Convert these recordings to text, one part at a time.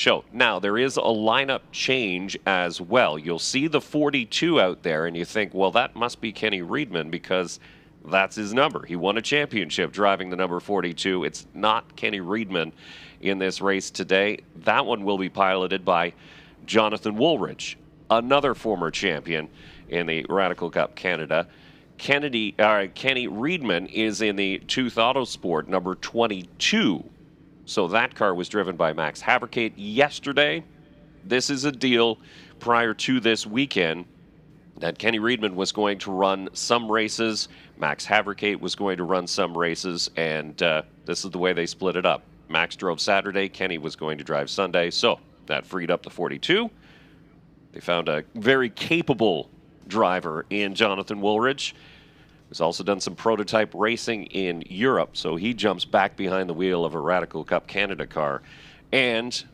show. Now, there is a lineup change as well. You'll see the 42 out there, and you think, well, that must be Kenny Reedman because that's his number. He won a championship driving the number 42. It's not Kenny Reedman in this race today. That one will be piloted by Jonathan Woolridge, another former champion in the Radical Cup Canada. Kenny Reedman is in the Tooth Autosport number 22. So that car was driven by Max Haverkate yesterday. This is a deal prior to this weekend that Kenny Reedman was going to run some races. Max Haverkate was going to run some races, and this is the way they split it up. Max drove Saturday, Kenny was going to drive Sunday, so that freed up the 42. They found a very capable driver in Jonathan Woolridge. He's also done some prototype racing in Europe, so he jumps back behind the wheel of a Radical Cup Canada car. And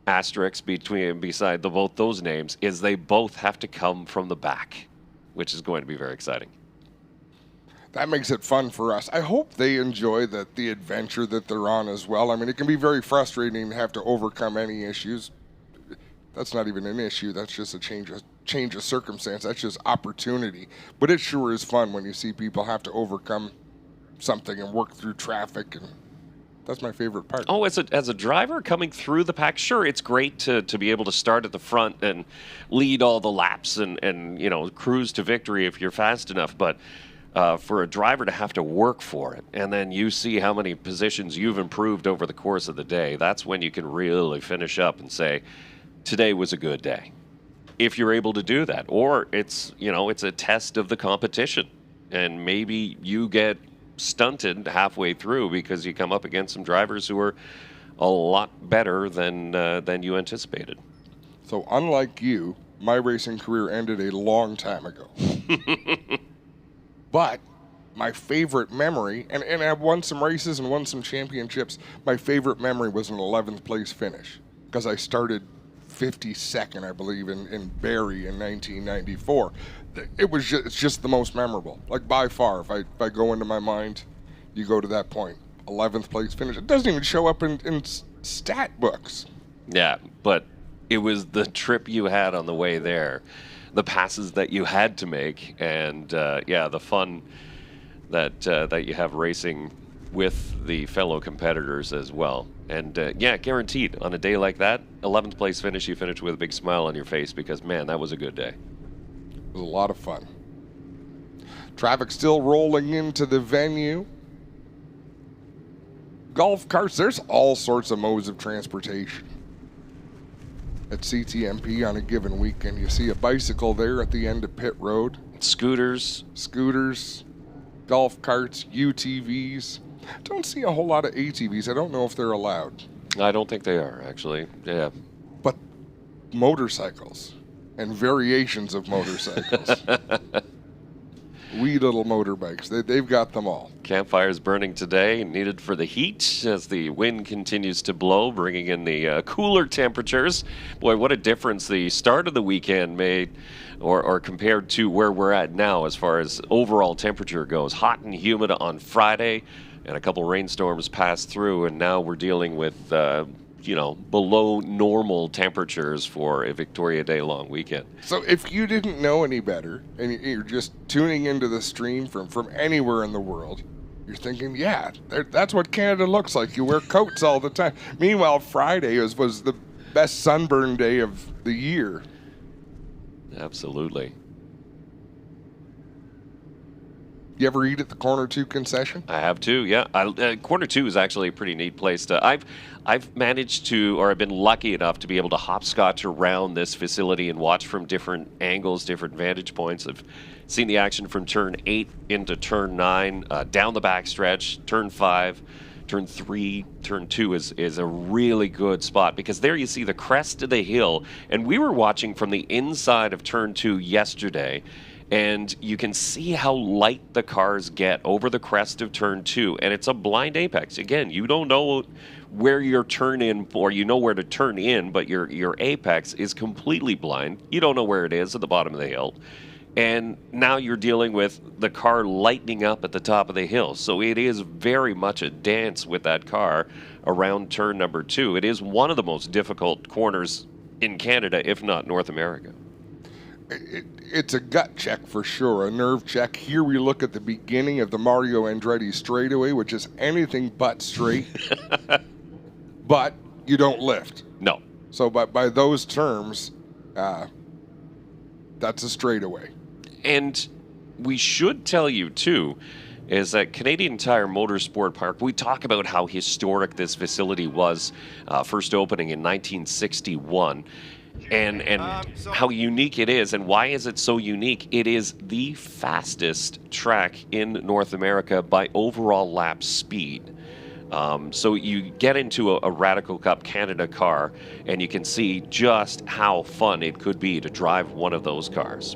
asterisk beside both those names is they both have to come from the back, which is going to be very exciting. That makes it fun for us. I hope they enjoy the adventure that they're on as well. I mean, it can be very frustrating to have to overcome any issues. That's not even an issue. That's just a change of circumstance. That's just opportunity. But it sure is fun when you see people have to overcome something and work through traffic, and that's my favorite part. Oh, as a driver coming through the pack, sure, it's great to be able to start at the front and lead all the laps and you know, cruise to victory if you're fast enough. But for a driver to have to work for it, and then you see how many positions you've improved over the course of the day, that's when you can really finish up and say, today was a good day. If you're able to do that, or it's a test of the competition, and maybe you get stunted halfway through because you come up against some drivers who are a lot better than you anticipated. So unlike you, my racing career ended a long time ago. But my favorite memory, and I've won some races and won some championships, my favorite memory was an 11th place finish because I started 52nd, I believe, in Barrie in 1994. It's just the most memorable, like by far. If I go into my mind, you go to that point. 11th place finish. It doesn't even show up in stat books. Yeah, but it was the trip you had on the way there, the passes that you had to make, and the fun that you have racing with the fellow competitors as well. And guaranteed on a day like that, 11th place finish, you finish with a big smile on your face because, man, that was a good day. It was a lot of fun. Traffic still rolling into the venue. Golf carts, there's all sorts of modes of transportation. At CTMP on a given weekend, you see a bicycle there at the end of pit road. Scooters, golf carts, UTVs. Don't see a whole lot of ATVs. I don't know if they're allowed. I don't think they are, actually. Yeah. But motorcycles and variations of motorcycles. Wee little motorbikes. They've got them all. Campfires burning today, needed for the heat as the wind continues to blow, bringing in the cooler temperatures. Boy, what a difference the start of the weekend made, or compared to where we're at now as far as overall temperature goes. Hot and humid on Friday, and a couple rainstorms passed through, and now we're dealing with below normal temperatures for a Victoria Day long weekend. So if you didn't know any better and you're just tuning into the stream from anywhere in the world, you're thinking, yeah, that's what Canada looks like. You wear coats all the time. Meanwhile, Friday was the best sunburn day of the year. Absolutely. You ever eat at the Corner 2 concession? I have too, yeah. Corner 2 is actually a pretty neat place. I've managed to, or I've been lucky enough to be able to hopscotch around this facility and watch from different angles, different vantage points. I've seen the action from turn 8 into turn 9, down the backstretch, turn 5, turn 3, turn 2 is a really good spot because there you see the crest of the hill. And we were watching from the inside of turn 2 yesterday, and you can see how light the cars get over the crest of turn 2, and it's a blind apex. Again, you don't know where your turn in, or you know where to turn in, but your apex is completely blind. You don't know where it is at the bottom of the hill. And now you're dealing with the car lightening up at the top of the hill. So it is very much a dance with that car around turn number 2. It is one of the most difficult corners in Canada, if not North America. It's a gut check for sure, a nerve check. Here we look at the beginning of the Mario Andretti straightaway, which is anything but straight, but you don't lift. No. So by those terms, that's a straightaway. And we should tell you, too, is that Canadian Tire Motorsport Park, we talk about how historic this facility was, first opening in 1961. And how unique it is. And why is it so unique? It is the fastest track in North America by overall lap speed. So you get into a Radical Cup Canada car, and you can see just how fun it could be to drive one of those cars.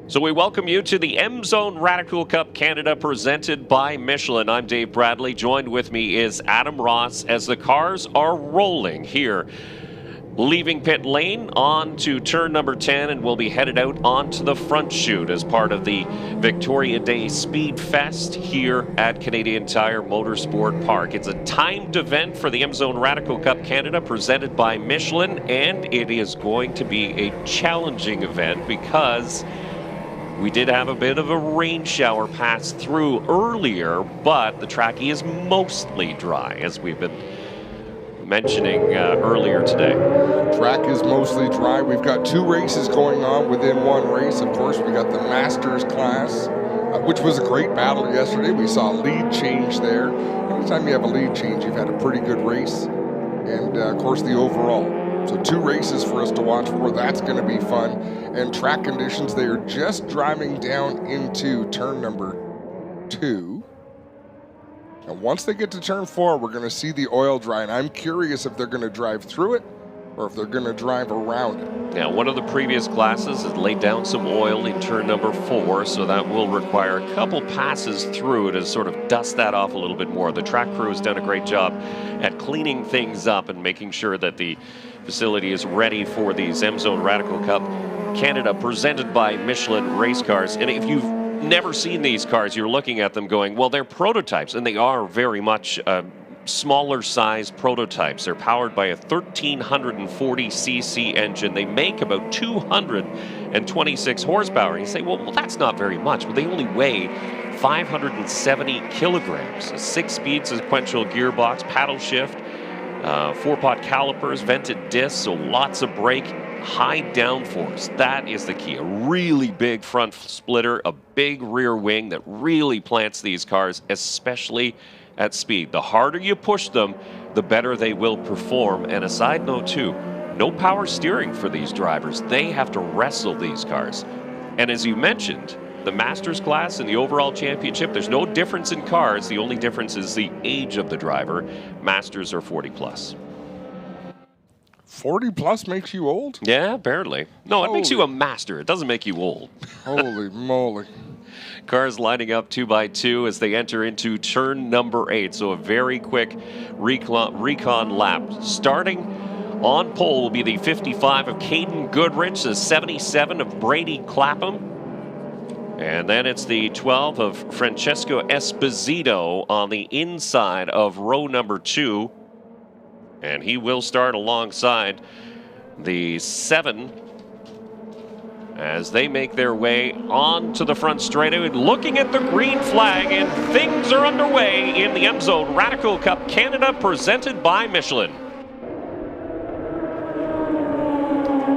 So we welcome you to the Emzone Radical Cup Canada presented by Michelin. I'm Dave Bradley. Joined with me is Adam Ross as the cars are rolling here. Leaving pit lane on to turn number 10, and we'll be headed out onto the front chute as part of the Victoria Day SpeedFest here at Canadian Tire Motorsport Park. It's a timed event for the Emzone Radical Cup Canada presented by Michelin, and it is going to be a challenging event because we did have a bit of a rain shower pass through earlier, but the track is mostly dry, as we've been mentioning earlier today. Track is mostly dry. We've got 2 races going on within one race. Of course, we got the Masters class, which was a great battle yesterday. We saw a lead change there. Anytime you have a lead change, you've had a pretty good race. And, of course, the overall. So 2 races for us to watch for. That's going to be fun. And track conditions, they are just driving down into turn number 2. And once they get to turn 4, we're going to see the oil dry. And I'm curious if they're going to drive through it or if they're going to drive around it. Now, one of the previous classes has laid down some oil in turn number 4, so that will require a couple passes through to sort of dust that off a little bit more. The track crew has done a great job at cleaning things up and making sure that the facility is ready for these Emzone Radical Cup Canada presented by Michelin race cars. And if you've never seen these cars, you're looking at them going, well, they're prototypes, and they are very much smaller size prototypes. They're powered by a 1340cc engine. They make about 226 horsepower. And you say, well, that's not very much. Well, they only weigh 570 kilograms. A 6-speed sequential gearbox, paddle shift, 4-pot calipers, vented discs, so lots of brake, high downforce. That is the key. A really big front splitter, a big rear wing that really plants these cars, especially at speed. The harder you push them, the better they will perform. And a side note too, no power steering for these drivers. They have to wrestle these cars. And as you mentioned, the Masters class and the overall championship, there's no difference in cars. The only difference is the age of the driver. Masters are 40 plus. 40 plus makes you old? Yeah, apparently. No, it makes you a master. It doesn't make you old. Holy moly. Cars lining up 2 by 2 as they enter into turn number 8. So a very quick recon lap. Starting on pole will be the 55 of Caden Goodrich, the 77 of Brady Clapham. And then it's the 12 of Francesco Esposito on the inside of row number 2. And he will start alongside the 7 as they make their way onto the front straightaway, looking at the green flag, and things are underway in the Emzone Radical Cup Canada presented by Michelin.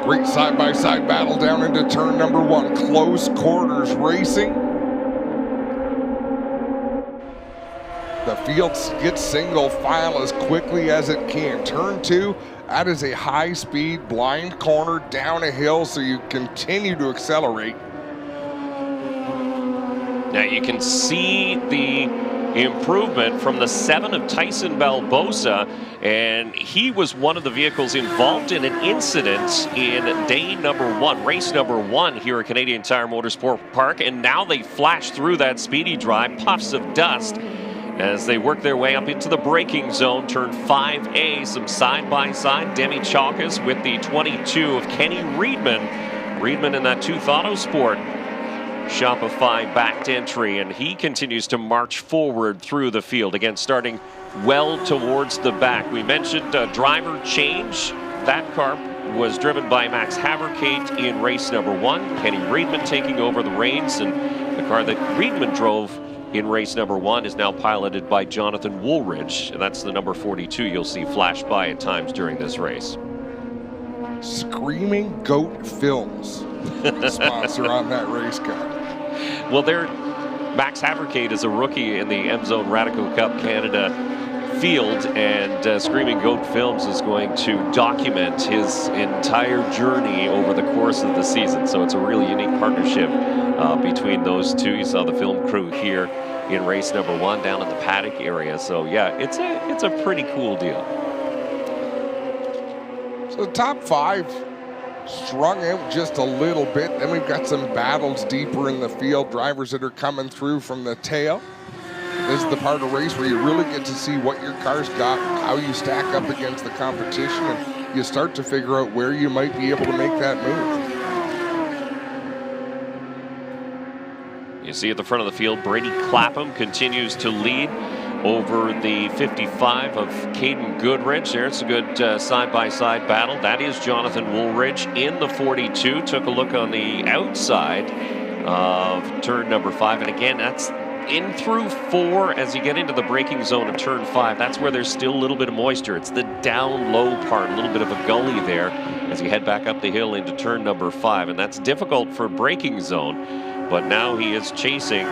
Great side-by-side battle down into turn number 1. Close quarters racing. The field gets single file as quickly as it can. Turn 2, that is a high-speed blind corner down a hill, so you continue to accelerate. Now you can see the improvement from the 7 of Tyson Balbosa, and he was one of the vehicles involved in an incident in day number 1, race number 1 here at Canadian Tire Motorsport Park, and now they flash through that speedy drive, puffs of dust, as they work their way up into the braking zone. Turn 5A, some side-by-side. Demi Chalkas with the 22 of Kenny Reedman. Reedman in that Tooth Auto Sport Shopify backed entry, and he continues to march forward through the field. Again, starting well towards the back. We mentioned driver change. That car was driven by Max Haverkate in race number 1. Kenny Reedman taking over the reins, and the car that Reedman drove in race number 1 is now piloted by Jonathan Woolridge, and that's the number 42 you'll see flash by at times during this race. Screaming Goat Films, the sponsor on that race car. Well, Max Haverkate is a rookie in the Emzone Radical Cup Canada field, and Screaming Goat Films is going to document his entire journey over the course of the season. So it's a really unique partnership between those two. You saw the film crew here in race number 1 down in the paddock area. So yeah, it's a pretty cool deal. So the top 5 strung out just a little bit. Then we've got some battles deeper in the field, drivers that are coming through from the tail. This is the part of the race where you really get to see what your car's got, how you stack up against the competition, and you start to figure out where you might be able to make that move. You see at the front of the field, Brady Clapham continues to lead over the 55 of Caden Goodrich. There's a good side-by-side battle. That is Jonathan Woolridge in the 42. Took a look on the outside of turn number 5. And again, that's in through 4 as you get into the braking zone of turn 5. That's where there's still a little bit of moisture. It's the down low part, a little bit of a gully there as you head back up the hill into turn number 5. And that's difficult for braking zone. But now he is chasing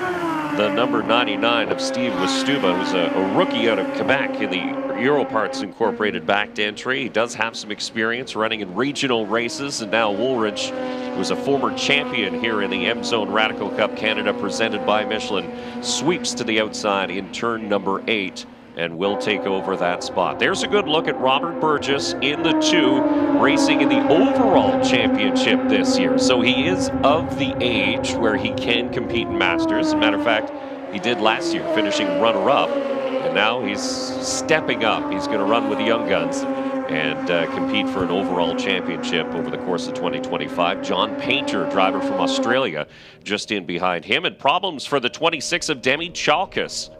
the number 99 of Steve Westuba, who's a rookie out of Quebec in the Euro Parts Incorporated backed entry. He does have some experience running in regional races, and now Woolridge, who's a former champion here in the Emzone Radical Cup Canada presented by Michelin, sweeps to the outside in turn number 8 and will take over that spot. There's a good look at Robert Burgess in the 2, racing in the overall championship this year. So he is of the age where he can compete in Masters. As a matter of fact, he did last year, finishing runner-up, and now he's stepping up. He's going to run with the young guns and compete for an overall championship over the course of 2025. John Painter, driver from Australia, just in behind him. And problems for the 26 of Demi Chalkas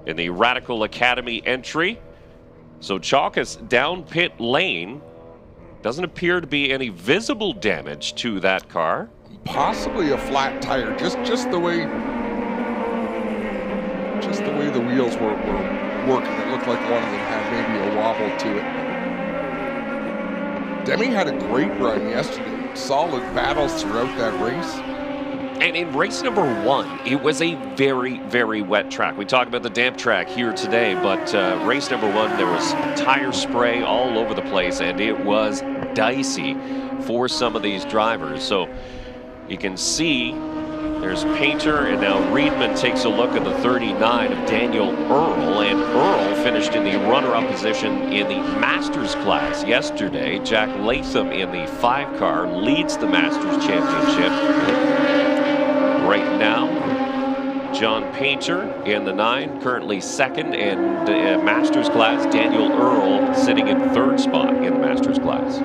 in the Radical Academy entry. So Chalkas down pit lane. Doesn't appear to be any visible damage to that car. Possibly a flat tire, just the way the wheels were working. It looked like one of them had maybe a wobble to it. Demi had a great run yesterday. Solid battles throughout that race. And in race number 1, it was a very, very wet track. We talk about the damp track here today, but race number 1, there was tire spray all over the place, and it was dicey for some of these drivers. So you can see there's Painter, and now Reedman takes a look at the 39 of Daniel Earl, and Earl finished in the runner-up position in the Masters class yesterday. Jack Latham in the 5 car leads the Masters Championship. Right now, John Painter in the 9, currently 2nd, and Masters class, Daniel Earl sitting in 3rd spot in the Masters class.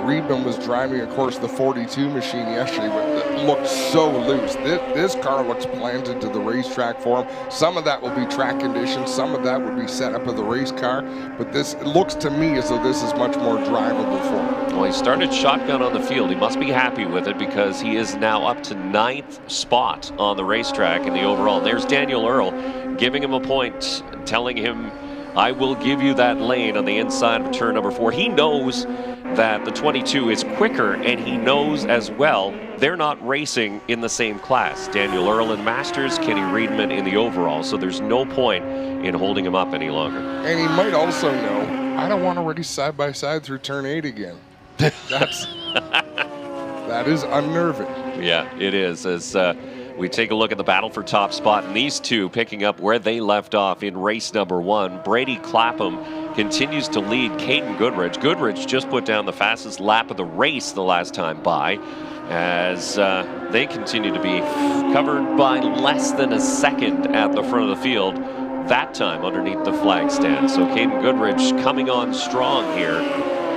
Reedman was driving, of course, the 42 machine yesterday, but it looked so loose. This car looks planted to the racetrack for him. Some of that will be track conditions, some of that would be set up of the race car, but it looks to me as though this is much more drivable for him. Well, he started shotgun on the field. He must be happy with it because he is now up to 9th spot on the racetrack in the overall. And there's Daniel Earl giving him a point, telling him, I will give you that lane on the inside of turn number 4. He knows that the 22 is quicker, and he knows as well they're not racing in the same class. Daniel Earl in Masters, Kenny Reedman in the overall, so there's no point in holding him up any longer. And he might also know, I don't want to race side-by-side through turn 8 again. That is unnerving. Yeah, it is. As we take a look at the battle for top spot, and these two picking up where they left off in race number 1. Brady Clapham continues to lead Caden Goodrich. Goodrich just put down the fastest lap of the race the last time by, as they continue to be covered by less than a second at the front of the field, that time underneath the flag stand. So Caden Goodrich coming on strong here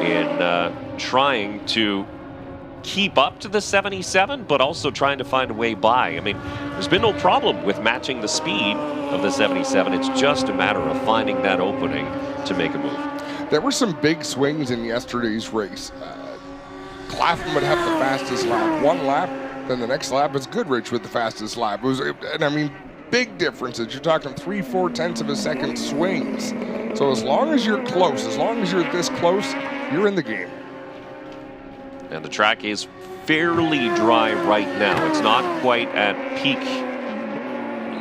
in trying to keep up to the 77, but also trying to find a way by. I mean, there's been no problem with matching the speed of the 77. It's just a matter of finding that opening to make a move. There were some big swings in yesterday's race. Clapham would have the fastest lap, one lap, then the next lap is Goodrich with the fastest lap. And I mean, big differences. You're talking 3/4 tenths of a second swings. So as long as you're close, as long as you're this close, you're in the game. And the track is fairly dry right now. It's not quite at peak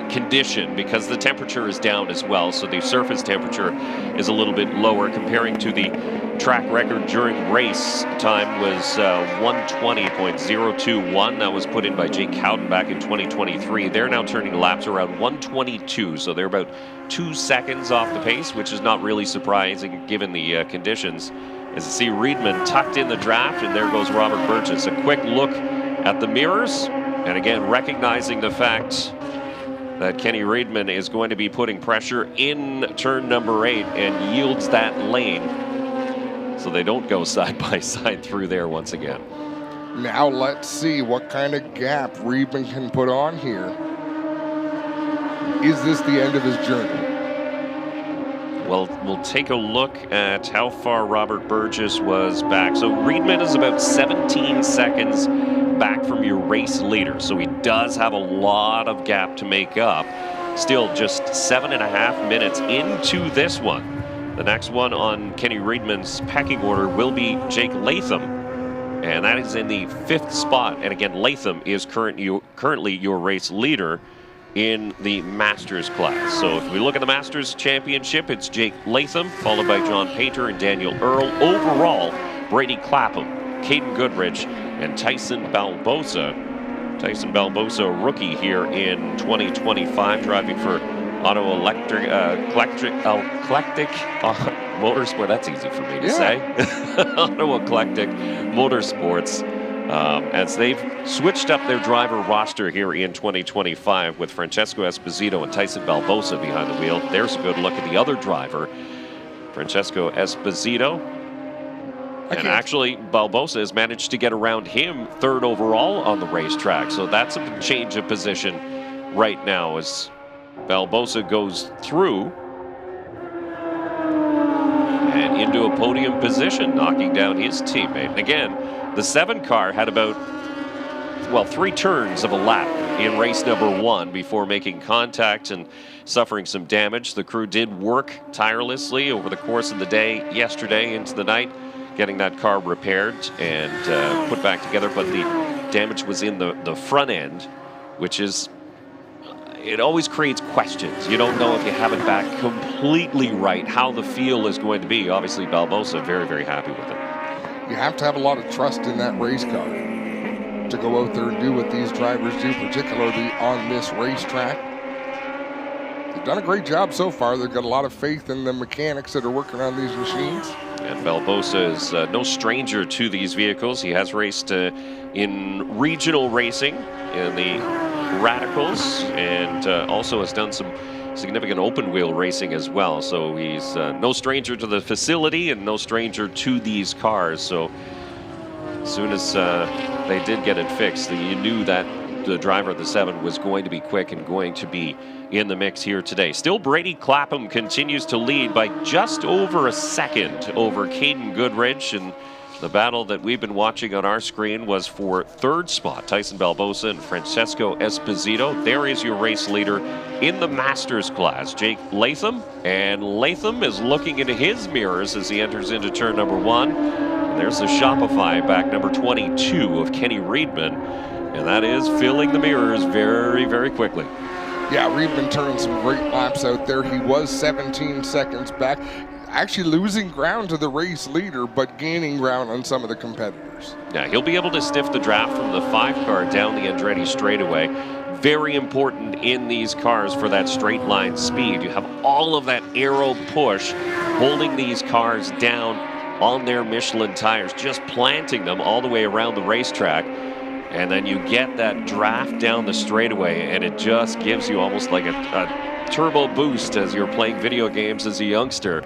condition because the temperature is down as well, so the surface temperature is a little bit lower. Comparing to the track record during race time was 120.021. That was put in by Jake Howden back in 2023. They're now turning laps around 122, so they're about 2 seconds off the pace, which is not really surprising given the conditions. As you see Reedman tucked in the draft, and there goes Robert Burgess. A quick look at the mirrors, and again recognizing the fact that Kenny Reedman is going to be putting pressure in turn number 8 and yields that lane so they don't go side by side through there once again. Now let's see what kind of gap Reedman can put on here. Is this the end of his journey? Well, we'll take a look at how far Robert Burgess was back. So Reedman is about 17 seconds back from your race leader, so he does have a lot of gap to make up. Still just 7.5 minutes into this one. The next one on Kenny Reedman's pecking order will be Jake Latham, and that is in the 5th spot. And again, Latham is currently your race leader in the Masters class. So if we look at the Masters Championship, it's Jake Latham, followed by John Painter and Daniel Earl. Overall, Brady Clapham, Caden Goodrich, and Tyson Balbosa. Tyson Balbosa, a rookie here in 2025, driving for Auto Eclectic Motorsport. That's easy for me to say. Auto Eclectic Motorsports. As they've switched up their driver roster here in 2025 with Francesco Esposito and Tyson Balbosa behind the wheel. There's a good look at the other driver, Francesco Esposito. And actually, Balbosa has managed to get around him 3rd overall on the racetrack. So that's a change of position right now as Balbosa goes through and into a podium position, knocking down his teammate. And again, the 7 car had about, 3 turns of a lap in race number 1 before making contact and suffering some damage. The crew did work tirelessly over the course of the day yesterday into the night, getting that car repaired and put back together, but the damage was in the front end, which is, it always creates questions. You don't know if you have it back completely right, how the feel is going to be. Obviously, Balbosa very, very happy with it. You have to have a lot of trust in that race car to go out there and do what these drivers do, particularly on this racetrack. They've done a great job so far. They've got a lot of faith in the mechanics that are working on these machines. And Balbosa is no stranger to these vehicles. He has raced in regional racing in the Radicals and also has done some significant open wheel racing as well. So he's no stranger to the facility and no stranger to these cars. So as soon as they did get it fixed, you knew that the driver of the 7 was going to be quick and going to be in the mix here today. Still, Brady Clapham continues to lead by just over a second over Caden Goodrich, and the battle that we've been watching on our screen was for 3rd spot. Tyson Balbosa and Francesco Esposito. There is your race leader in the Masters class, Jake Latham. And Latham is looking into his mirrors as he enters into turn number 1. And there's the Shopify back number 22 of Kenny Reedman. And that is filling the mirrors very, very quickly. Yeah, Reedman turned some great laps out there. He was 17 seconds back. Actually losing ground to the race leader, but gaining ground on some of the competitors. Yeah, he'll be able to sniff the draft from the 5 car down the Andretti straightaway. Very important in these cars for that straight line speed. You have all of that aero push holding these cars down on their Michelin tires, just planting them all the way around the racetrack. And then you get that draft down the straightaway, and it just gives you almost like a turbo boost as you're playing video games as a youngster.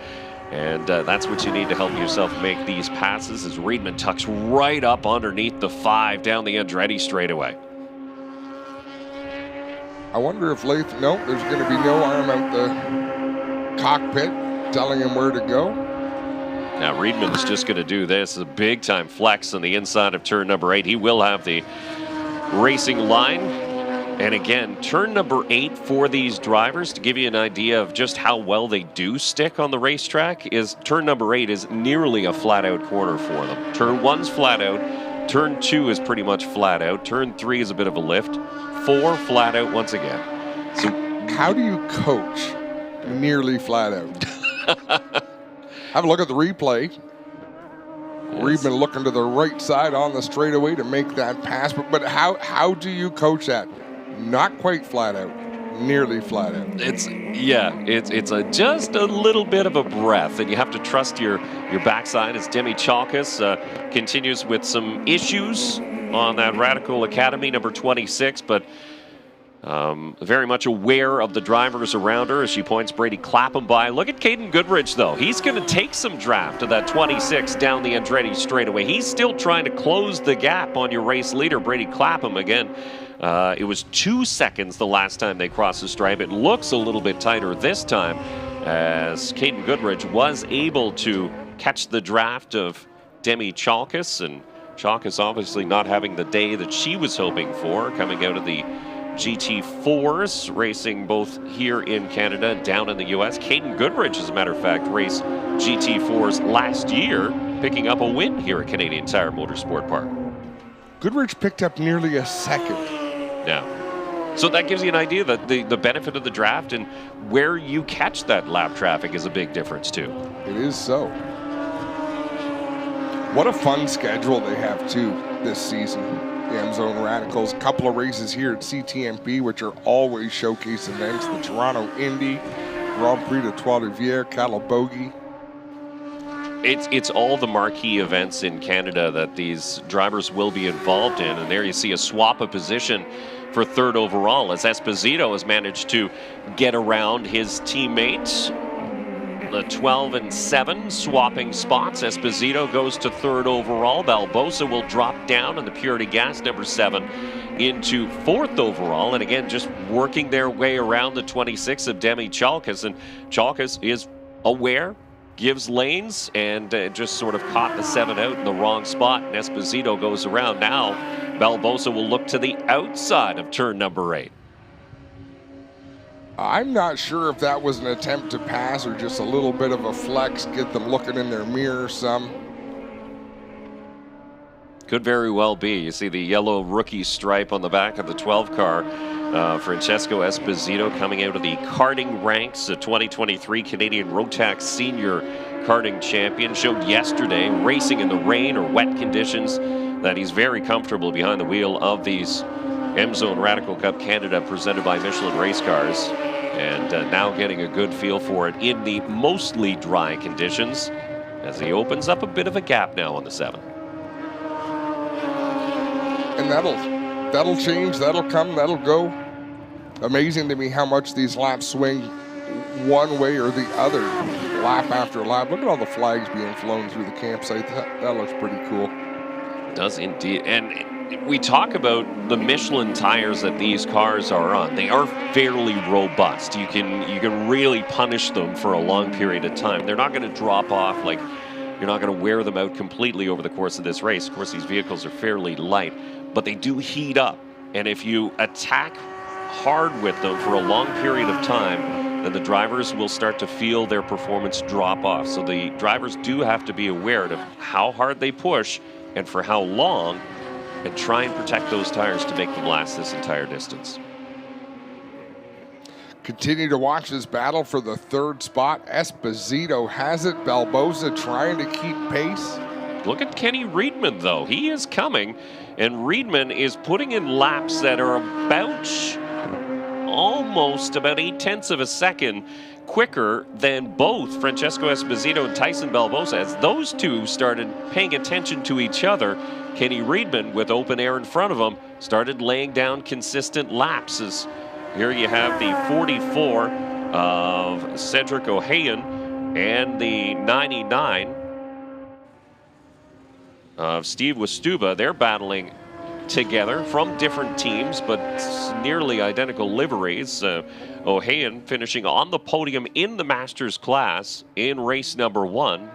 And that's what you need to help yourself make these passes as Reedman tucks right up underneath the 5 down the Andretti straightaway. I wonder if Latham, no, there's going to be no arm out the cockpit telling him where to go. Now Reedman's just going to do this, a big time flex on the inside of turn number 8. He will have the racing line. And again, turn number 8 for these drivers, to give you an idea of just how well they do stick on the racetrack, is turn number 8 is nearly a flat out corner for them. Turn 1's flat out. Turn 2 is pretty much flat out. Turn 3 is a bit of a lift. 4 flat out once again. So how do you coach nearly flat out? Have a look at the replay. Reedman looking to the right side on the straightaway to make that pass. But how do you coach that? Not quite flat out, nearly flat out. It's just a little bit of a breath, and you have to trust your backside as Demi Chalkas continues with some issues on that Radical Academy, number 26, but very much aware of the drivers around her as she points Brady Clapham by. Look at Caden Goodrich, though. He's going to take some draft to that 26 down the Andretti straightaway. He's still trying to close the gap on your race leader, Brady Clapham. Again, it was 2 seconds the last time they crossed the stripe. It looks a little bit tighter this time as Caden Goodrich was able to catch the draft of Demi Chalkas, and Chalkas obviously not having the day that she was hoping for, coming out of the GT4s, racing both here in Canada and down in the U.S. Caden Goodrich, as a matter of fact, raced GT4s last year, picking up a win here at Canadian Tire Motorsport Park. Goodrich picked up nearly a second. Yeah. So that gives you an idea that the benefit of the draft and where you catch that lap traffic is a big difference too. It is so. What a fun schedule they have too this season. The Emzone Radicals, a couple of races here at CTMP, which are always showcase events. The Toronto Indy, Grand Prix de Trois-Rivières, Calabogie. It's all the marquee events in Canada that these drivers will be involved in. And there you see a swap of position for 3rd overall as Esposito has managed to get around his teammates. The 12 and 7 swapping spots. Esposito goes to 3rd overall. Barbosa will drop down in the Purity Gas number 7 into 4th overall. And again, just working their way around the 26 of Demi Chalkas. And Chalkas is aware, gives lanes, and just sort of caught the 7 out in the wrong spot. And Esposito goes around. Now Barbosa will look to the outside of turn number 8. I'm not sure if that was an attempt to pass or just a little bit of a flex, get them looking in their mirror some. Could very well be. You see the yellow rookie stripe on the back of the 12 car. Francesco Esposito coming out of the karting ranks, a 2023 Canadian Rotax Senior Karting Champion. Showed yesterday, racing in the rain or wet conditions, that he's very comfortable behind the wheel of these Emzone Radical Cup Canada presented by Michelin race cars, and now getting a good feel for it in the mostly dry conditions as he opens up a bit of a gap now on the 7. And that'll change, that'll come, that'll go. Amazing to me how much these laps swing one way or the other, lap after lap. Look at all the flags being flown through the campsite. That looks pretty cool. It does indeed. And we talk about the Michelin tires that these cars are on. They are fairly robust. You can really punish them for a long period of time. They're not going to drop off, like you're not going to wear them out completely over the course of this race. Of course, these vehicles are fairly light, but they do heat up. And if you attack hard with them for a long period of time, then the drivers will start to feel their performance drop off. So the drivers do have to be aware of how hard they push and for how long, and try and protect those tires to make them last this entire distance. Continue to watch this battle for the 3rd spot. Esposito has it. Barbosa trying to keep pace. Look at Kenny Reedman, though. He is coming, and Reedman is putting in laps that are almost about 0.8 of a second quicker than both Francesco Esposito and Tyson Barbosa. As those two started paying attention to each other, Kenny Reedman, with open air in front of him, started laying down consistent laps. As here you have the 44 of Cedric O'Hayan and the 99 of Steve Westuba. They're battling together from different teams, but nearly identical liveries. O'Hayan finishing on the podium in the Masters class in race number 1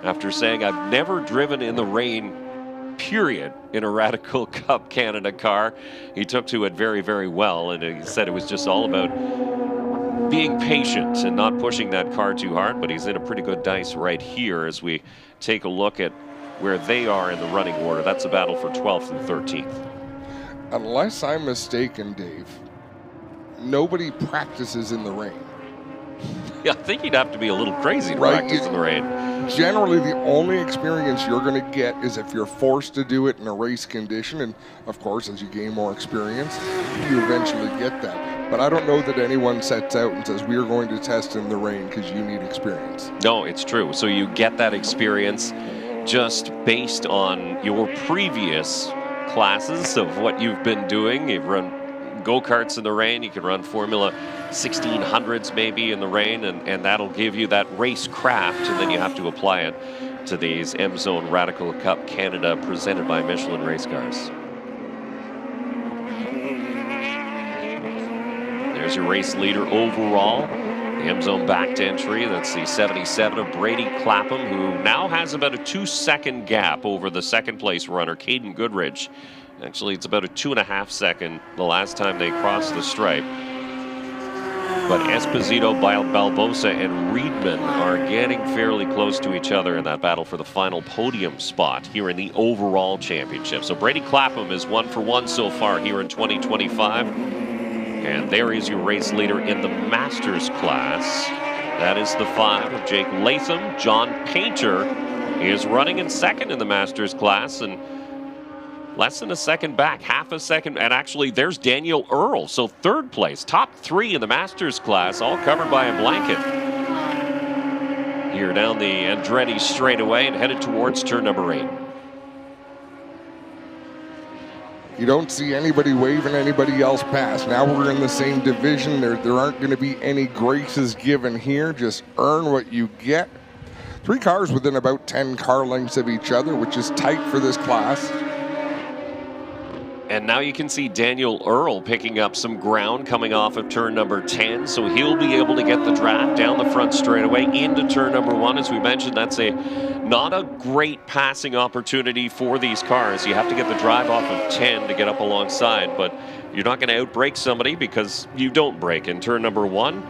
after saying, "I've never driven in the rain, period, in a Radical Cup Canada car." He took to it very, very well, and he said it was just all about being patient and not pushing that car too hard. But he's in a pretty good dice right here as we take a look at where they are in the running order. That's a battle for 12th and 13th. Unless I'm mistaken, Dave, nobody practices in the rain. Yeah, I think you'd have to be a little crazy to practice in the rain. Generally, the only experience you're going to get is if you're forced to do it in a race condition. And, of course, as you gain more experience, you eventually get that. But I don't know that anyone sets out and says, we are going to test in the rain because you need experience. No, it's true. So you get that experience just based on your previous classes of what you've been doing. You've run go-karts in the rain. You can run Formula 1600s maybe in the rain, and that'll give you that race craft, and then you have to apply it to these Emzone Radical Cup Canada presented by Michelin race cars. There's your race leader overall. The Emzone backed entry, that's the 77 of Brady Clapham, who now has about a 2-second gap over the second place runner, Caden Goodrich. Actually, it's about a 2.5 second the last time they crossed the stripe. But Esposito, Balbosa, and Reedman are getting fairly close to each other in that battle for the final podium spot here in the overall championship. So Brady Clapham is 1 for 1 so far here in 2025. And there is your race leader in the Masters class. That is the 5 of Jake Latham. John Painter is running in second in the Masters class, and less than a second back, half a second. And actually, there's Daniel Earl. So third place, top 3 in the Masters class, all covered by a blanket. Here down the Andretti straightaway and headed towards turn number 8. You don't see anybody waving anybody else past. Now we're in the same division. There aren't going to be any graces given here. Just earn what you get. 3 cars within about 10 car lengths of each other, which is tight for this class. And now you can see Daniel Earl picking up some ground coming off of turn number 10, so he'll be able to get the draft down the front straightaway into turn number 1. As we mentioned, that's not a great passing opportunity for these cars. You have to get the drive off of 10 to get up alongside, but you're not going to outbrake somebody because you don't brake in turn number 1.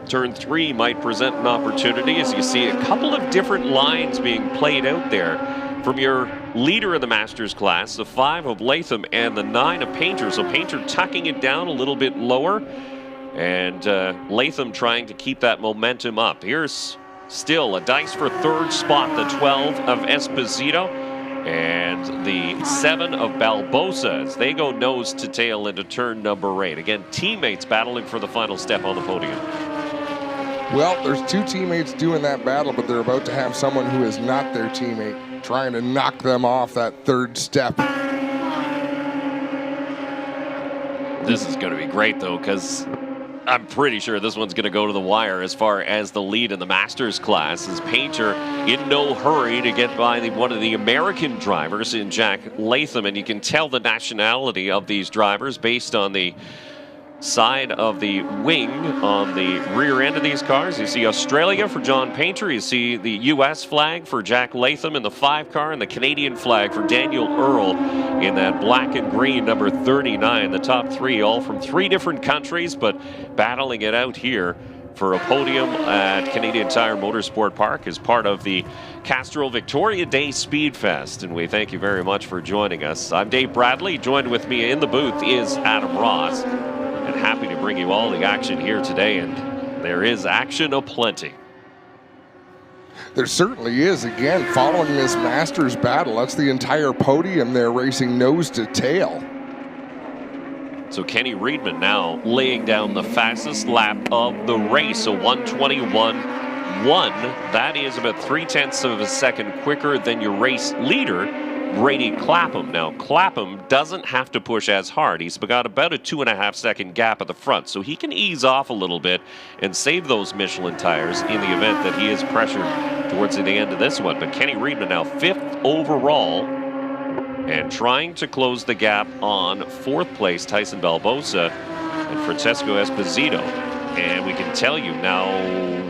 Turn 3 might present an opportunity as you see a couple of different lines being played out there from your leader in the Masters class, the 5 of Latham and the 9 of Painter. So Painter tucking it down a little bit lower, and Latham trying to keep that momentum up. Here's still a dice for third spot, the 12 of Esposito and the 7 of Balbosa as they go nose to tail into turn number 8. Again, teammates battling for the final step on the podium. Well, there's 2 teammates doing that battle, but they're about to have someone who is not their teammate trying to knock them off that third step. This is going to be great, though, because I'm pretty sure this one's going to go to the wire as far as the lead in the Masters class. As Painter in no hurry to get by one of the American drivers in Jack Latham, and you can tell the nationality of these drivers based on the side of the wing on the rear end of these cars. You see Australia for John Painter. You see the U.S. flag for Jack Latham in the 5 car, and the Canadian flag for Daniel Earl in that black and green number 39. The top 3 all from 3 different countries, but battling it out here for a podium at Canadian Tire Motorsport Park as part of the Castrol Victoria Day SpeedFest. And we thank you very much for joining us. I'm Dave Bradley. Joined with me in the booth is Adam Ross. And happy to bring you all the action here today, and there is action aplenty. There certainly is. Again, following this Masters battle, that's the entire podium there racing nose to tail. So Kenny Reedman now laying down the fastest lap of the race, a 1:21.1. That is about 0.3 of a second quicker than your race leader, Brady Clapham. Now, Clapham doesn't have to push as hard. He's got about a 2.5 second gap at the front, so he can ease off a little bit and save those Michelin tires in the event that he is pressured towards the end of this one. But Kenny Reedman now 5th overall and trying to close the gap on 4th place Tyson Barbosa and Francesco Esposito. And we can tell you now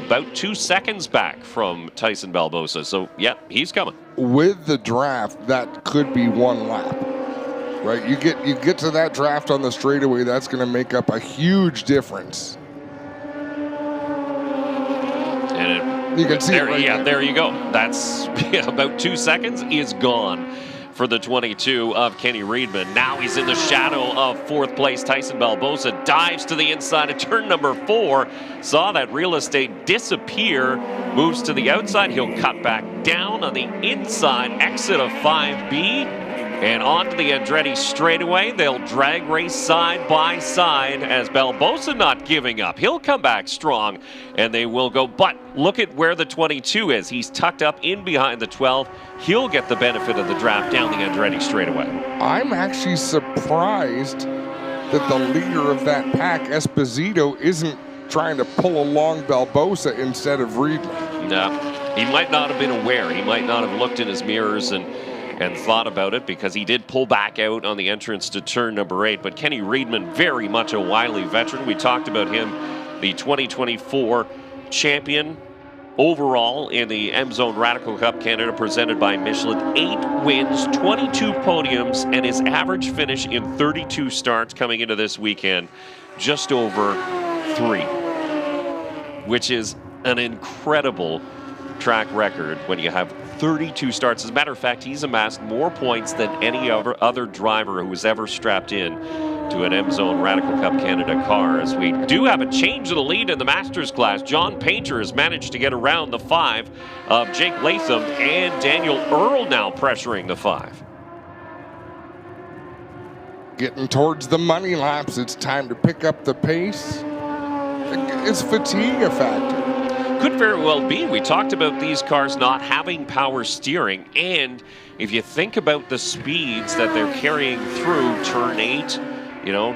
about 2 seconds back from Tyson Barbosa. So, yeah, he's coming. With the draft, that could be 1 lap, right? You get to that draft on the straightaway, that's going to make up a huge difference. And you can see there, it right there. There you go. That's about 2 seconds is gone for the 22 of Kenny Reedman. Now he's in the shadow of 4th place Tyson Barbosa, dives to the inside of turn number 4, saw that real estate disappear, moves to the outside, he'll cut back down on the inside, exit of 5B, and onto the Andretti straightaway. They'll drag race side by side as Barbosa not giving up. He'll come back strong, and they will go. But look at where the 22 is. He's tucked up in behind the 12. He'll get the benefit of the draft down the Andretti straightaway. I'm actually surprised that the leader of that pack, Esposito, isn't trying to pull along Barbosa instead of Reedman. No, he might not have been aware. He might not have looked in his mirrors and thought about it, because he did pull back out on the entrance to turn number 8. But Kenny Reedman, very much a wily veteran. We talked about him, the 2024 champion overall in the Emzone Radical Cup Canada presented by Michelin. 8 wins, 22 podiums, and his average finish in 32 starts coming into this weekend, just over 3, which is an incredible track record when you have 32 starts. As a matter of fact, he's amassed more points than any other driver who was ever strapped in to an Emzone Radical Cup Canada car. As we do have a change of the lead in the Masters class, John Painter has managed to get around the 5 of Jake Latham, and Daniel Earl now pressuring the 5. Getting towards the money laps, it's time to pick up the pace. Is fatigue a factor? Could very well be. We talked about these cars not having power steering, and if you think about the speeds that they're carrying through turn 8,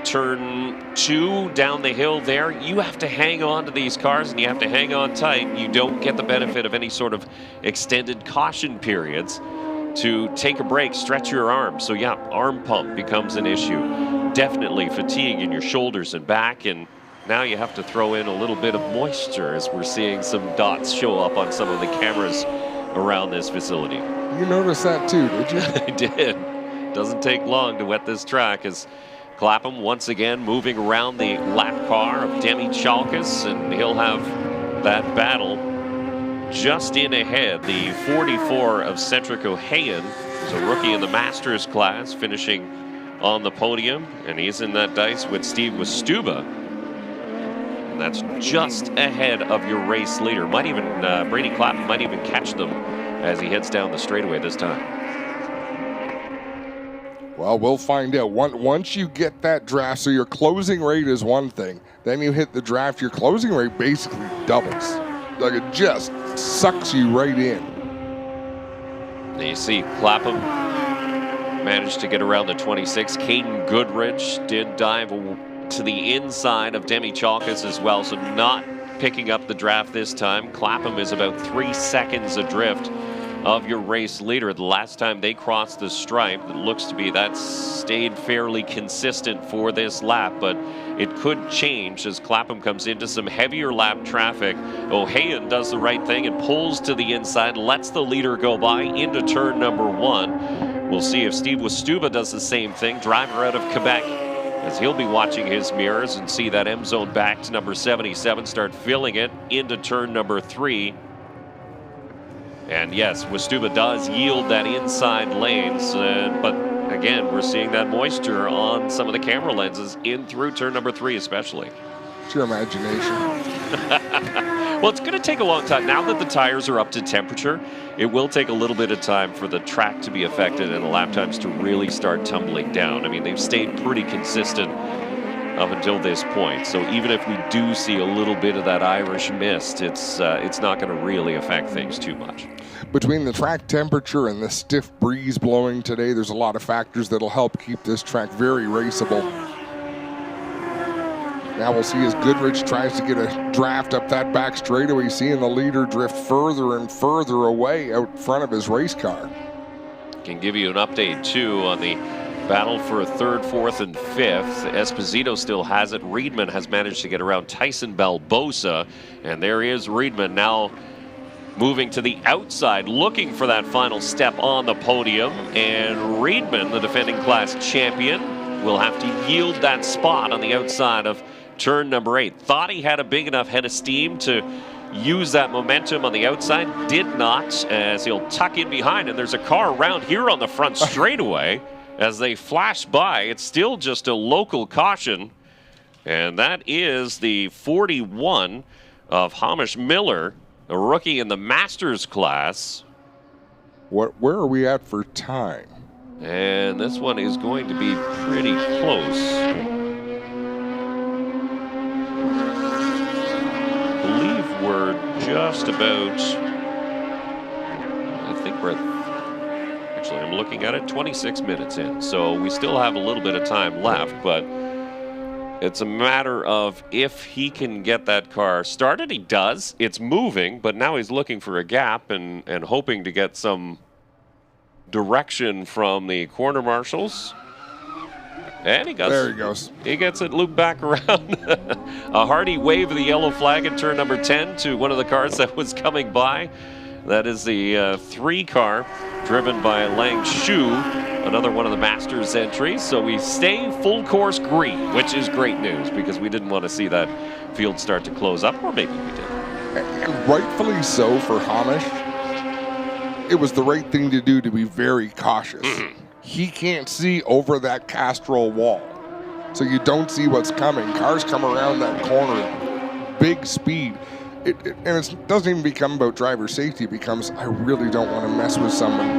turn 2 down the hill there, you have to hang on to these cars, and you have to hang on tight. You don't get the benefit of any sort of extended caution periods to take a break, stretch your arms. So yeah, arm pump becomes an issue. Definitely fatigue in your shoulders and back, and now you have to throw in a little bit of moisture, as we're seeing some dots show up on some of the cameras around this facility. You noticed that too, did you? I did. Doesn't take long to wet this track, as Clapham once again moving around the lap car of Demi Chalkis, and he'll have that battle just in ahead. The 44 of Cedric O'Hayan, who's a rookie in the Masters class, finishing on the podium, and he's in that dice with Steve Westuba. That's just ahead of your race leader. Might even, Brady Clapham might even catch them as he heads down the straightaway this time. Well, we'll find out. Once you get that draft, so your closing rate is one thing. Then you hit the draft, your closing rate basically doubles. Like, it just sucks you right in. And you see Clapham managed to get around the 26. Caden Goodrich did dive to the inside of Demi Chalkis as well, so not picking up the draft this time. Clapham is about 3 seconds adrift of your race leader. The last time they crossed the stripe, it looks to be that stayed fairly consistent for this lap, but it could change as Clapham comes into some heavier lap traffic. O'Hayan does the right thing and pulls to the inside, lets the leader go by into turn number 1. We'll see if Steve Westuba does the same thing, driver out of Quebec, as he'll be watching his mirrors and see that Emzone back to number 77 start filling it into turn number 3. And yes, Westuba does yield that inside lanes, but again, we're seeing that moisture on some of the camera lenses in through turn number 3 especially. It's your imagination. Well, it's going to take a long time. Now that the tires are up to temperature, it will take a little bit of time for the track to be affected and the lap times to really start tumbling down. I mean, they've stayed pretty consistent up until this point. So even if we do see a little bit of that Irish mist, it's not going to really affect things too much. Between the track temperature and the stiff breeze blowing today, there's a lot of factors that'll help keep this track very raceable. Now we'll see as Goodrich tries to get a draft up that back straightaway, seeing the leader drift further and further away out front of his race car. Can give you an update, too, on the battle for third, fourth, and fifth. Esposito still has it. Reedman has managed to get around Tyson Barbosa. And there is Reedman now moving to the outside, looking for that final step on the podium. And Reedman, the defending class champion, will have to yield that spot on the outside of turn number 8. Thought he had a big enough head of steam to use that momentum on the outside. Did not, as he'll tuck in behind. And there's a car around here on the front straightaway as they flash by. It's still just a local caution. And that is the 41 of Hamish Miller, a rookie in the Masters class. Where are we at for time? And this one is going to be pretty close. I believe we're just about, I think we're actually, I'm looking at it, 26 minutes in. So we still have a little bit of time left, but it's a matter of if he can get that car started. He does. It's moving, but now he's looking for a gap and hoping to get some direction from the corner marshals. And he goes. There he goes. He gets it looped back around. A hearty wave of the yellow flag at turn number 10 to one of the cars that was coming by. That is the 3 car driven by Lang Shu, another one of the Masters entries. So we stay full course green, which is great news because we didn't want to see that field start to close up, or maybe we did. And rightfully so for Hamish. It was the right thing to do to be very cautious. He can't see over that Castrol wall. So you don't see what's coming. Cars come around that corner, big speed. And it doesn't even become about driver safety. It becomes, I really don't want to mess with someone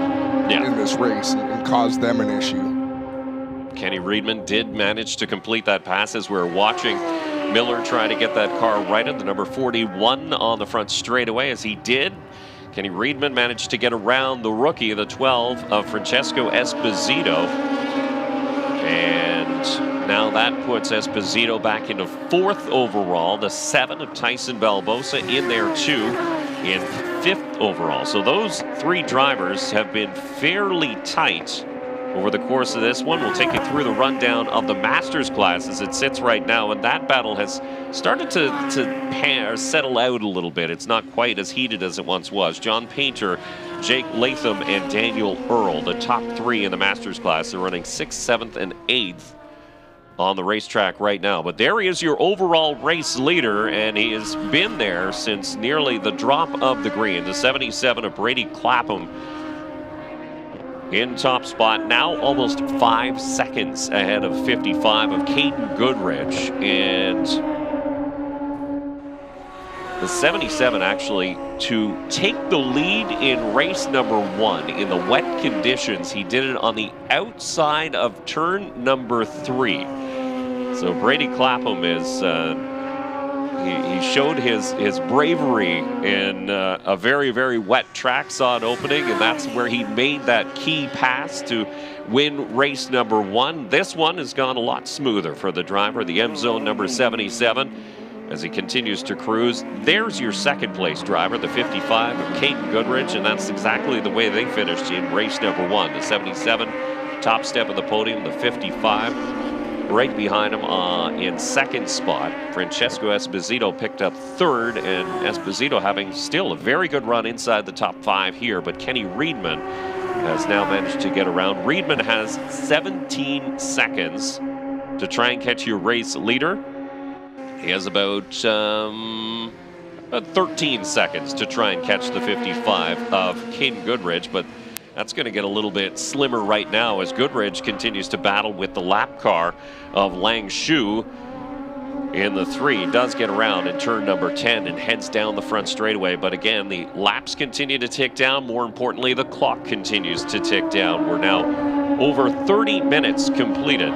in this race and cause them an issue. Kenny Reedman did manage to complete that pass as we're watching Miller try to get that car righted. The number 41 on the front straightaway, as he did. Kenny Reedman managed to get around the rookie, the 12 of Francesco Esposito. And now that puts Esposito back into 4th overall. The 7 of Tyson Barbosa in there too, in 5th overall. So those 3 drivers have been fairly tight over the course of this one. We'll take you through the rundown of the Masters class as it sits right now, and that battle has started to settle out a little bit. It's not quite as heated as it once was. John Painter, Jake Latham, and Daniel Earl, the top 3 in the Masters class, are running 6th, 7th, and 8th on the racetrack right now. But there he is, your overall race leader, and he has been there since nearly the drop of the green. The 77 of Brady Clapham in top spot, now almost 5 seconds ahead of 55 of Caden Goodrich. And the 77 actually to take the lead in race number 1 in the wet conditions. He did it on the outside of turn number 3. So Brady Clapham is he showed his bravery in a very, very wet track, saw an opening, and that's where he made that key pass to win race number 1. This one has gone a lot smoother for the driver, the Emzone number 77, as he continues to cruise. There's your 2nd place driver, the 55 of Caden Goodrich, and that's exactly the way they finished in race number 1. The 77, top step of the podium, the 55. Right behind him in 2nd spot, Francesco Esposito picked up 3rd, and Esposito having still a very good run inside the top 5 here, but Kenny Reedman has now managed to get around. Reedman has 17 seconds to try and catch your race leader. He has about 13 seconds to try and catch the 55 of Caden Goodrich, but that's going to get a little bit slimmer right now as Goodrich continues to battle with the lap car of Lang Shu in the 3. Does get around in turn number 10 and heads down the front straightaway. But again, the laps continue to tick down. More importantly, the clock continues to tick down. We're now over 30 minutes completed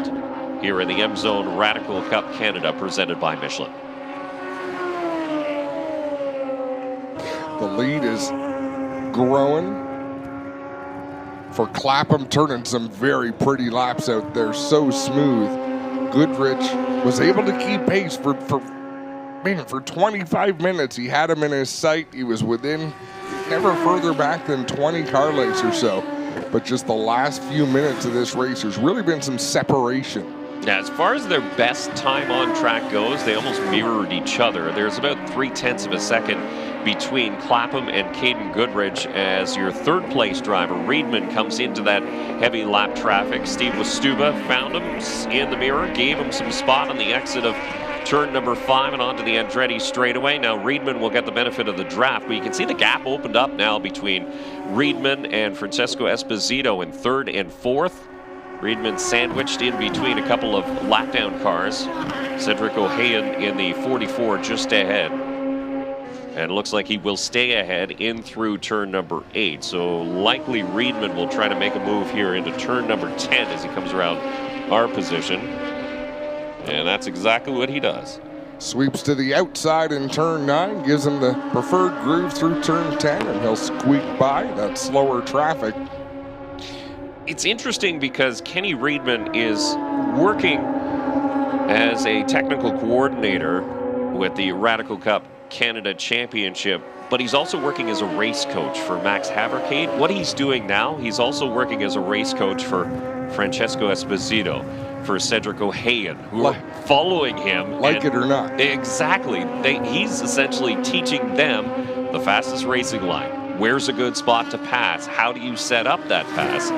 here in the Emzone Radical Cup Canada presented by Michelin. The lead is growing for Clapham, turning some very pretty laps out there, so smooth. Goodrich was able to keep pace for 25 minutes. He had him in his sight. He was within never further back than 20 car lengths or so. But just the last few minutes of this race, there's really been some separation. Yeah, as far as their best time on track goes, they almost mirrored each other. There's about 0.3 of a second between Clapham and Caden Goodrich as your third place driver, Reedman, comes into that heavy lap traffic. Steve Wastuba found him in the mirror, gave him some spot on the exit of turn number 5 and onto the Andretti straightaway. Now Reedman will get the benefit of the draft, but you can see the gap opened up now between Reedman and Francesco Esposito in 3rd and 4th. Reedman sandwiched in between a couple of lap-down cars. Cedric O'Hayan in the 44 just ahead. And it looks like he will stay ahead in through turn number 8. So likely Reedman will try to make a move here into turn number 10 as he comes around our position. And that's exactly what he does. Sweeps to the outside in turn 9, gives him the preferred groove through turn 10, and he'll squeak by that slower traffic. It's interesting because Kenny Reedman is working as a technical coordinator with the Radical Cup Canada Championship, but he's also working as a race coach for Max Havercade. What he's doing now, he's also working as a race coach for Francesco Esposito, for Cedric O'Hayan, who are following him. Like it or not. Exactly. He's essentially teaching them the fastest racing line. Where's a good spot to pass? How do you set up that pass?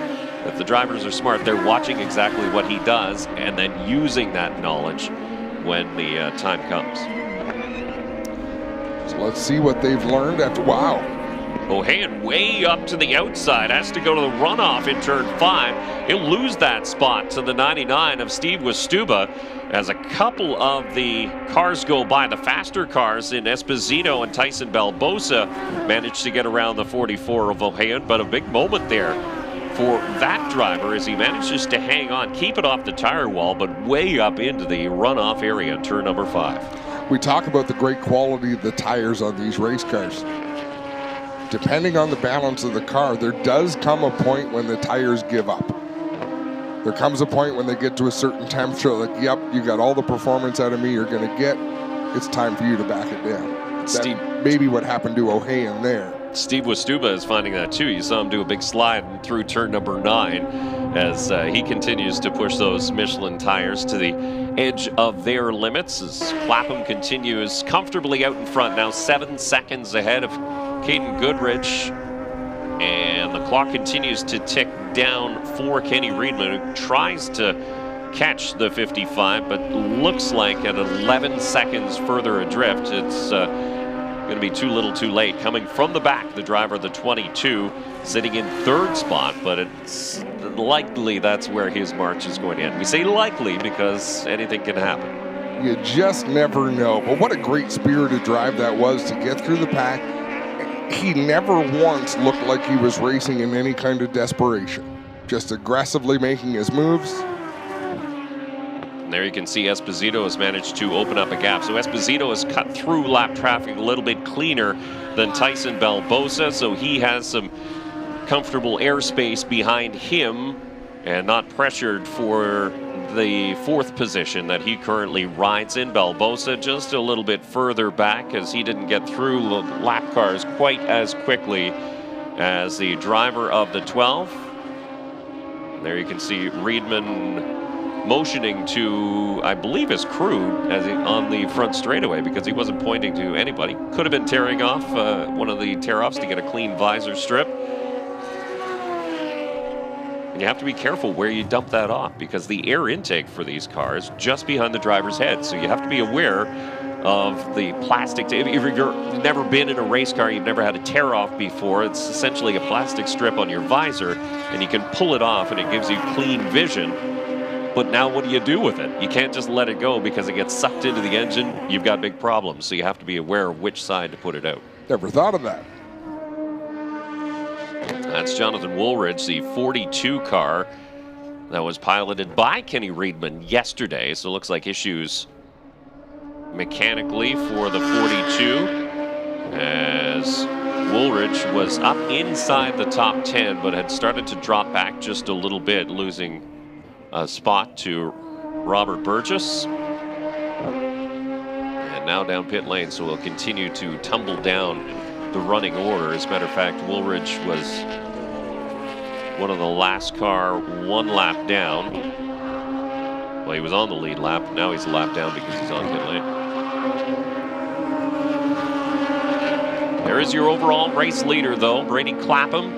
If the drivers are smart, they're watching exactly what he does and then using that knowledge when the time comes. So let's see what they've learned after, wow. O'Hayan way up to the outside, has to go to the runoff in turn 5. He'll lose that spot to the 99 of Steve Wastuba as a couple of the cars go by. The faster cars in Esposito and Tyson Balbosa managed to get around the 44 of O'Hayan, but a big moment there for that driver as he manages to hang on, keep it off the tire wall, but way up into the runoff area in turn number 5. We talk about the great quality of the tires on these race cars. Depending on the balance of the car, there does come a point when the tires give up. There comes a point when they get to a certain temperature, like, yep, you got all the performance out of me you're going to get. It's time for you to back it down. Steve, maybe what happened to O'Hayan there. Steve Wastuba is finding that too. You saw him do a big slide through turn number 9 as he continues to push those Michelin tires to the edge of their limits as Clapham continues comfortably out in front, now 7 seconds ahead of Caden Goodrich. And the clock continues to tick down for Kenny Reedman, who tries to catch the 55, but looks like at 11 seconds further adrift, it's going to be too little too late. Coming from the back, the driver, the 22, sitting in 3rd spot, but it's likely that's where his march is going to end. We say likely because anything can happen. You just never know. But what a great spirited drive that was to get through the pack. He never once looked like he was racing in any kind of desperation. Just aggressively making his moves. And there you can see Esposito has managed to open up a gap. So Esposito has cut through lap traffic a little bit cleaner than Tyson Balbosa, so he has some comfortable airspace behind him and not pressured for the 4th position that he currently rides in. Balbosa just a little bit further back as he didn't get through lap cars quite as quickly as the driver of the 12. And there you can see Reedman motioning to, I believe, his crew as on the front straightaway because he wasn't pointing to anybody. Could have been tearing off one of the tear-offs to get a clean visor strip. And you have to be careful where you dump that off because the air intake for these cars just behind the driver's head. So you have to be aware of the plastic. If you've never been in a race car, you've never had a tear off before, it's essentially a plastic strip on your visor and you can pull it off and it gives you clean vision. But now what do you do with it? You can't just let it go because it gets sucked into the engine. You've got big problems. So you have to be aware of which side to put it out. Never thought of that. That's Jonathan Woolridge, the 42 car that was piloted by Kenny Reedman yesterday. So it looks like issues mechanically for the 42 as Woolridge was up inside the top 10 but had started to drop back just a little bit, losing a spot to Robert Burgess. And now down pit lane, so we'll continue to tumble down the running order. As a matter of fact, Woolridge was one of the last car 1 lap down. Well, he was on the lead lap. Now he's a lap down because he's on pit lane. There is your overall race leader, though, Brady Clapham,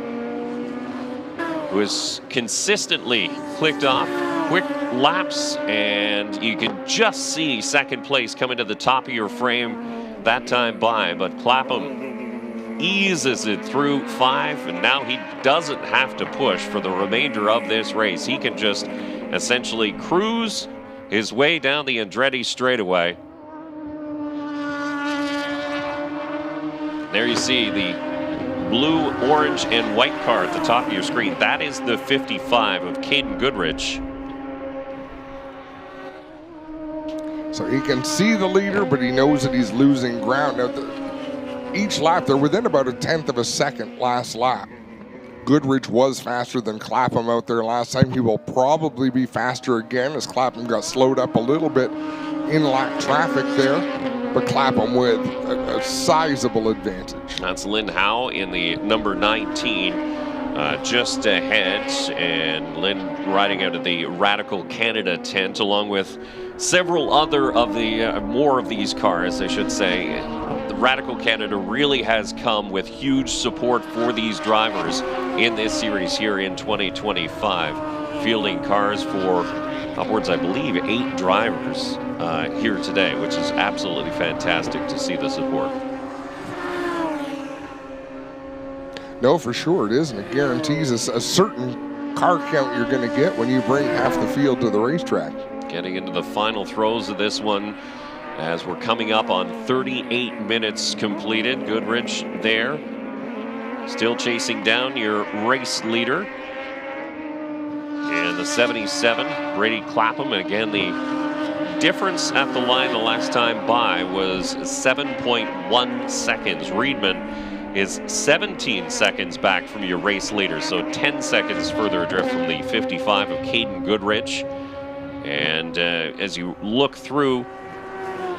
who has consistently clicked off quick laps, and you can just see second place coming to the top of your frame that time by, but Clapham eases it through 5, and now he doesn't have to push for the remainder of this race. He can just essentially cruise his way down the Andretti straightaway. There you see the blue, orange, and white car at the top of your screen. That is the 55 of Caden Goodrich. So he can see the leader, but he knows that he's losing ground. Now, each lap, they're within about 1/10 of a second last lap. Goodrich was faster than Clapham out there last time. He will probably be faster again as Clapham got slowed up a little bit in lap traffic there, but Clapham with a sizable advantage. That's Lynn Howe in the number 19, just ahead, and Lynn riding out of the Radical Canada tent along with several other of the more of these cars, I should say. The Radical Canada really has come with huge support for these drivers in this series here in 2025, fielding cars for upwards, I believe, 8 drivers here today, which is absolutely fantastic to see the support. No, for sure it is, and it guarantees a certain car count you're going to get when you bring half the field to the racetrack. Getting into the final throws of this one as we're coming up on 38 minutes completed. Goodrich there, still chasing down your race leader. And the 77, Brady Clapham. And again, the difference at the line the last time by was 7.1 seconds. Reedman is 17 seconds back from your race leader, so 10 seconds further adrift from the 55 of Caden Goodrich. And as you look through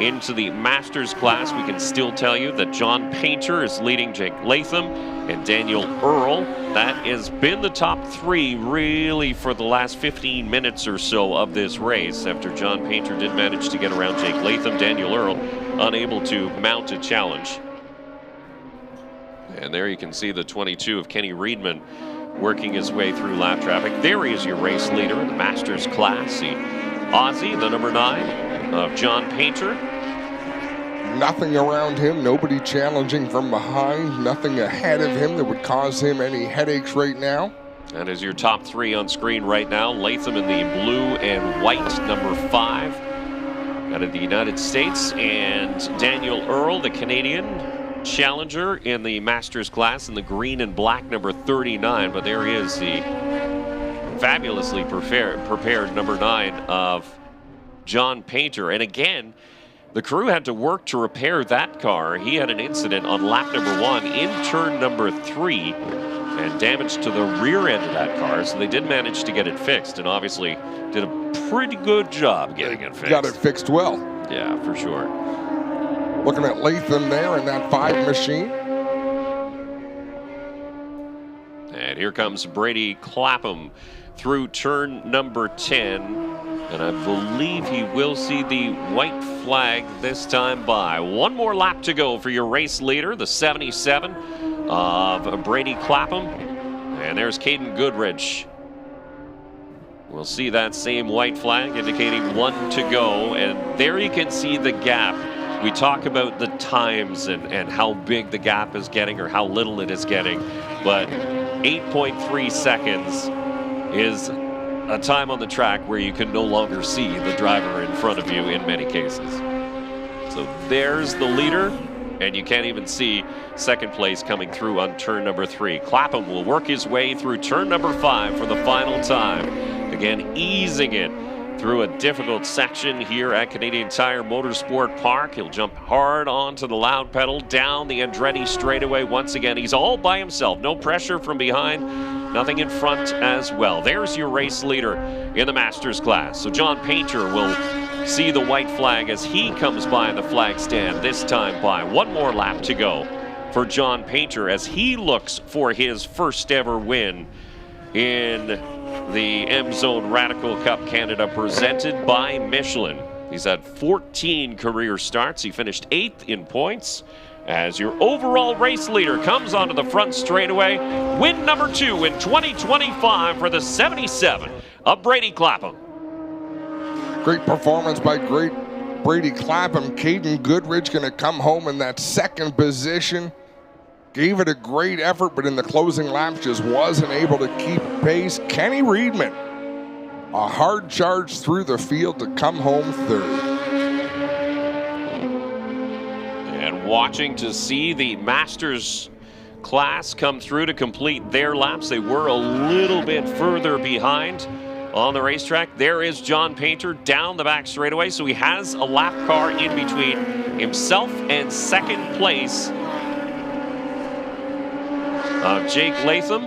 into the Masters class, we can still tell you that John Painter is leading Jake Latham and Daniel Earl. That has been the top 3 really for the last 15 minutes or so of this race. After John Painter did manage to get around Jake Latham, Daniel Earl unable to mount a challenge. And there you can see the 22 of Kenny Reedman working his way through lap traffic. There he is, your race leader in the Masters class. The Aussie, the number 9 of John Painter. Nothing around him, nobody challenging from behind, nothing ahead of him that would cause him any headaches right now. That is your top 3 on screen right now. Latham in the blue and white, number 5 out of the United States. And Daniel Earl, the Canadian challenger in the Masters class in the green and black, number 39. But there is the fabulously prepared number 9 of John Painter. And again, the crew had to work to repair that car. He had an incident on lap number 1 in turn number 3 and damage to the rear end of that car. So they did manage to get it fixed, and obviously did a pretty good job getting it fixed. Got it fixed well. Yeah, for sure. Looking at Latham there in that 5 machine. And here comes Brady Clapham through turn number 10. And I believe he will see the white flag this time by. One more lap to go for your race leader, the 77 of Brady Clapham. And there's Caden Goodrich. We'll see that same white flag indicating 1 to go. And there you can see the gap. We talk about the times and how big the gap is getting or how little it is getting. But 8.3 seconds is a time on the track where you can no longer see the driver in front of you in many cases. So there's the leader, and you can't even see second place coming through on turn number 3. Clapham will work his way through turn number 5 for the final time. Again, easing it through a difficult section here at Canadian Tire Motorsport Park. He'll jump hard onto the loud pedal, down the Andretti straightaway once again. He's all by himself, no pressure from behind, nothing in front as well. There's your race leader in the Masters class. So John Painter will see the white flag as he comes by the flag stand, this time by one more lap to go for John Painter as he looks for his first ever win in the Emzone Radical Cup Canada presented by Michelin. He's had 14 career starts. He finished 8th in points as your overall race leader comes onto the front straightaway. Win number 2 in 2025 for the 77 of Brady Clapham. Great performance by Brady Clapham. Caden Goodridge going to come home in that second position. Gave it a great effort, but in the closing laps just wasn't able to keep pace. Kenny Reedman, a hard charge through the field to come home third. And watching to see the Masters class come through to complete their laps. They were a little bit further behind on the racetrack. There is John Painter down the back straightaway, so he has a lap car in between himself and second place of Jake Latham,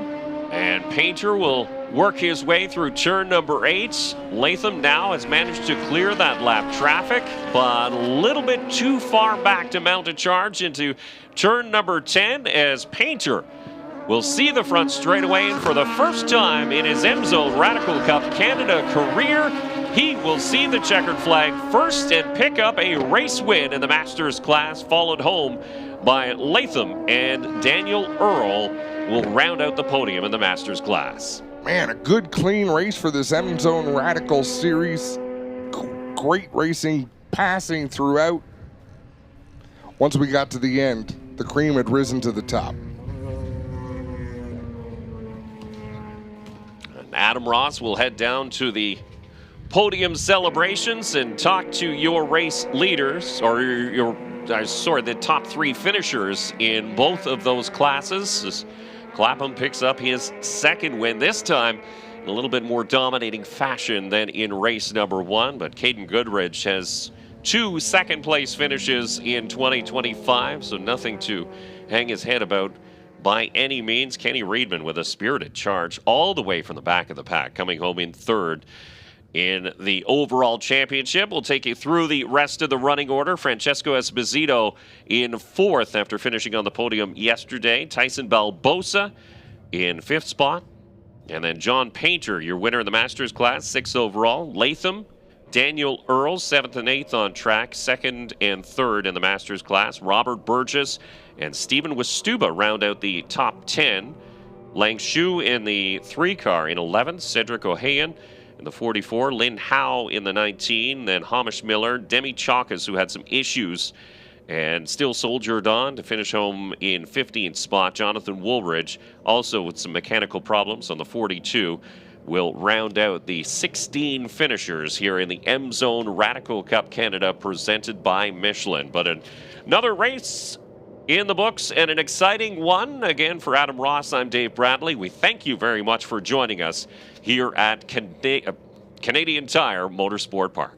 and Painter will work his way through turn number 8. Latham now has managed to clear that lap traffic, but a little bit too far back to mount a charge into turn number 10 as Painter will see the front straightaway, and for the first time in his Emzone Radical Cup Canada career, he will see the checkered flag first and pick up a race win in the Masters class, followed home by Latham, and Daniel Earl will round out the podium in the Masters class. Man, a good clean race for this Emzone Radical Series. Great racing, passing throughout. Once we got to the end, the cream had risen to the top. And Adam Ross will head down to the podium celebrations and talk to your race leaders, or the top 3 finishers in both of those classes. As Clapham picks up his second win, this time in a little bit more dominating fashion than in race number 1. But Caden Goodridge has 2 second-place finishes in 2025, so nothing to hang his head about by any means. Kenny Reedman with a spirited charge all the way from the back of the pack, coming home in third in the overall championship. We'll take you through the rest of the running order. Francesco Esposito in 4th after finishing on the podium yesterday. Tyson Barbosa in 5th spot. And then John Painter, your winner in the Masters class, 6th overall. Latham, Daniel Earl, 7th and 8th on track, 2nd and 3rd in the Masters class. Robert Burgess and Stephen Westuba round out the top 10. Lang Shu in the 3 car in 11th. Cedric Ohayon in the 44, Lynn Howe in the 19, then Hamish Miller, Demi Chakas, who had some issues and still soldiered on to finish home in 15th spot. Jonathan Woolridge, also with some mechanical problems on the 42, will round out the 16 finishers here in the Emzone Radical Cup Canada presented by Michelin. But another race in the books, and an exciting one. Again, for Adam Ross, I'm Dave Bradley. We thank you very much for joining us here at Canadian Tire Motorsport Park.